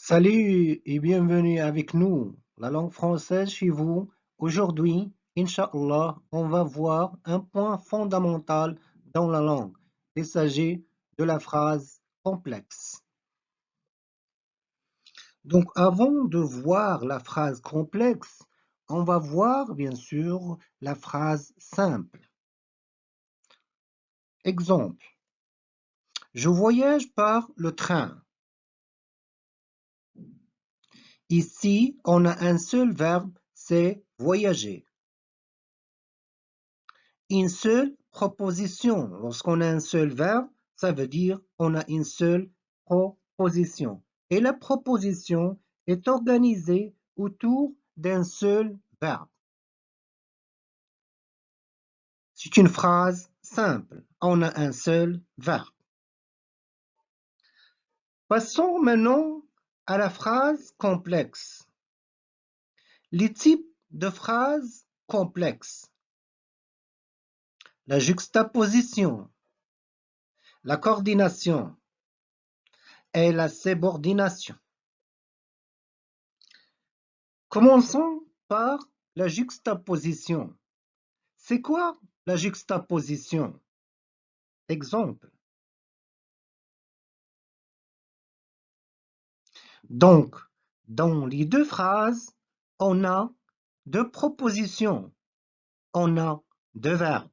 Salut et bienvenue avec nous, la langue française chez vous. Aujourd'hui, Inch'Allah, on va voir un point fondamental dans la langue. Il s'agit de la phrase complexe. Donc, avant de voir la phrase complexe, on va voir bien sûr la phrase simple. Exemple, je voyage par le train. Ici, on a un seul verbe, c'est voyager. Une seule proposition. Lorsqu'on a un seul verbe, ça veut dire on a une seule proposition. Et la proposition est organisée autour d'un seul verbe. C'est une phrase simple. On a un seul verbe. Passons maintenant à la phrase complexe. Les types de phrases complexes. La juxtaposition, la coordination et la subordination. Commençons par la juxtaposition. C'est quoi la juxtaposition? Exemple. Donc, dans les deux phrases, on a deux propositions, on a deux verbes.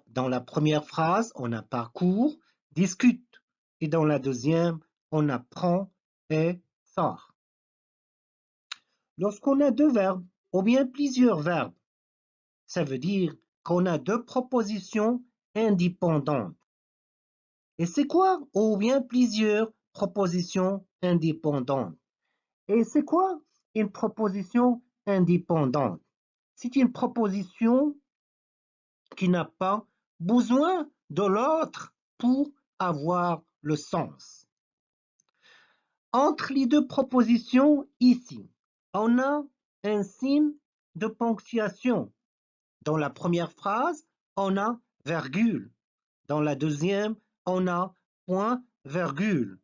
Dans la première phrase, on a parcourt, discute, et dans la deuxième, on a prend et sort. Lorsqu'on a deux verbes, ou bien plusieurs verbes, ça veut dire qu'on a deux propositions indépendantes. Et c'est quoi? Ou bien plusieurs propositions indépendantes. Et c'est quoi une proposition indépendante? C'est une proposition qui n'a pas besoin de l'autre pour avoir le sens. Entre les deux propositions ici, on a un signe de ponctuation. Dans la première phrase, on a virgule. Dans la deuxième, on a point, virgule.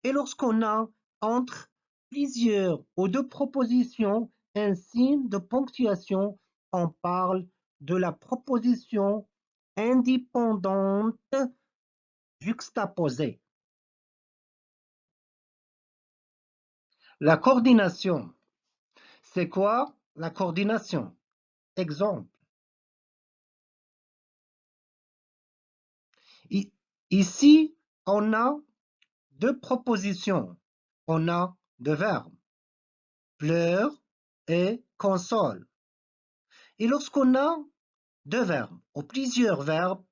Et lorsqu'on a entre plusieurs ou deux propositions un signe de ponctuation, on parle de la proposition indépendante juxtaposée. La coordination. C'est quoi la coordination? Exemple. Ici, on a deux propositions. On a deux verbes, pleure et console. Et lorsqu'on a deux verbes ou plusieurs verbes,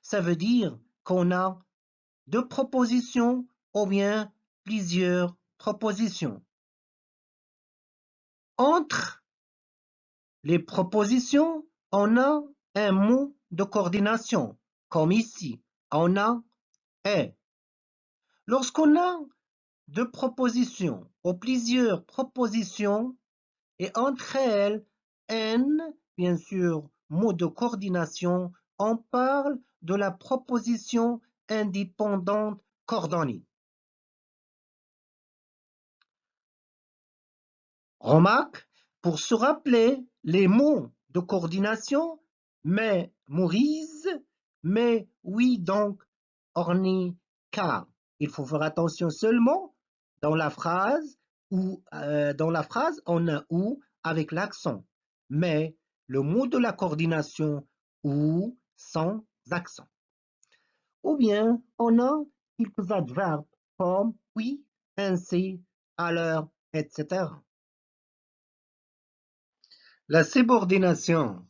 ça veut dire qu'on a deux propositions ou bien plusieurs propositions. Entre les propositions, on a un mot de coordination, comme ici, on a est. Lorsqu'on a deux propositions ou plusieurs propositions, et entre elles, N, bien sûr, mot de coordination, on parle de la proposition indépendante coordonnée. Remarque, pour se rappeler les mots de coordination, mais Maurice, mais oui donc, orni, car. Il faut faire attention seulement dans la phrase où on a ou avec l'accent, mais le mot de la coordination ou sans accent. Ou bien on a quelques adverbes comme oui, ainsi, alors, etc. La subordination.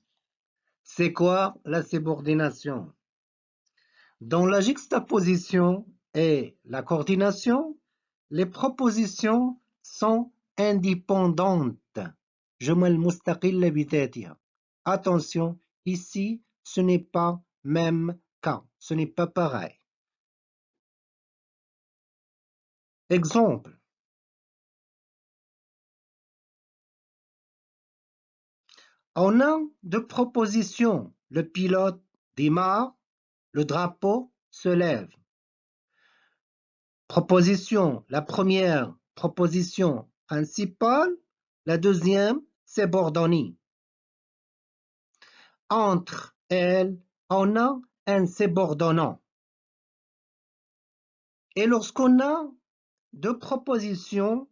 C'est quoi la subordination? Dans la juxtaposition et la coordination, les propositions sont indépendantes. جمل مستقلة بذاتها. Attention, ici, ce n'est pas même cas, ce n'est pas pareil. Exemple. On a deux propositions. Le pilote démarre, le drapeau se lève. Proposition, la première, proposition principale, la deuxième subordonnée. Entre elles, on a un subordonnant. Et lorsqu'on a deux propositions,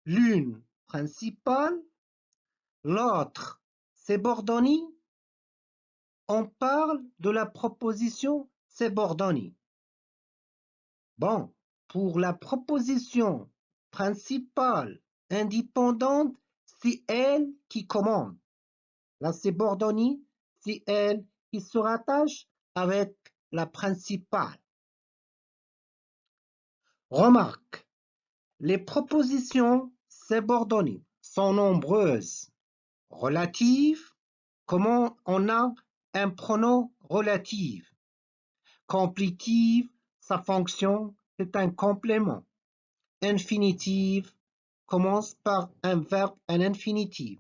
l'une principale, l'autre subordonnée, on parle de la proposition subordonnée. Bon, pour la proposition principale indépendante, c'est elle qui commande. La subordonnée, c'est elle qui se rattache avec la principale. Remarque, les propositions subordonnées sont nombreuses. Relatives, comment on a un pronom relatif. Complétive, sa fonction est un complément. Infinitive commence par un verbe en infinitif.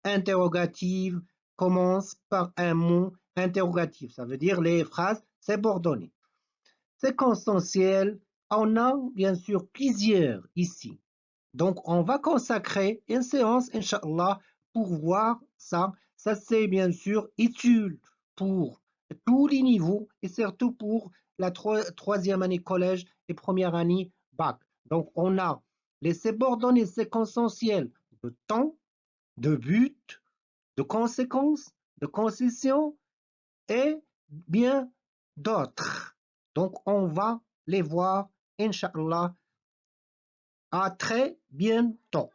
Interrogative commence par un mot interrogatif. Ça veut dire les phrases subordonnées. Séquentiel, on a bien sûr plusieurs ici. Donc, on va consacrer une séance, Inch'Allah, pour voir ça. Ça, c'est bien sûr utile pour tous les niveaux et surtout pour la troisième année collège et première année bac. Donc, on a les subordonnées séquentielles de temps, de but, de conséquences, de concession et bien d'autres. Donc, on va les voir, Inch'Allah, à très bientôt.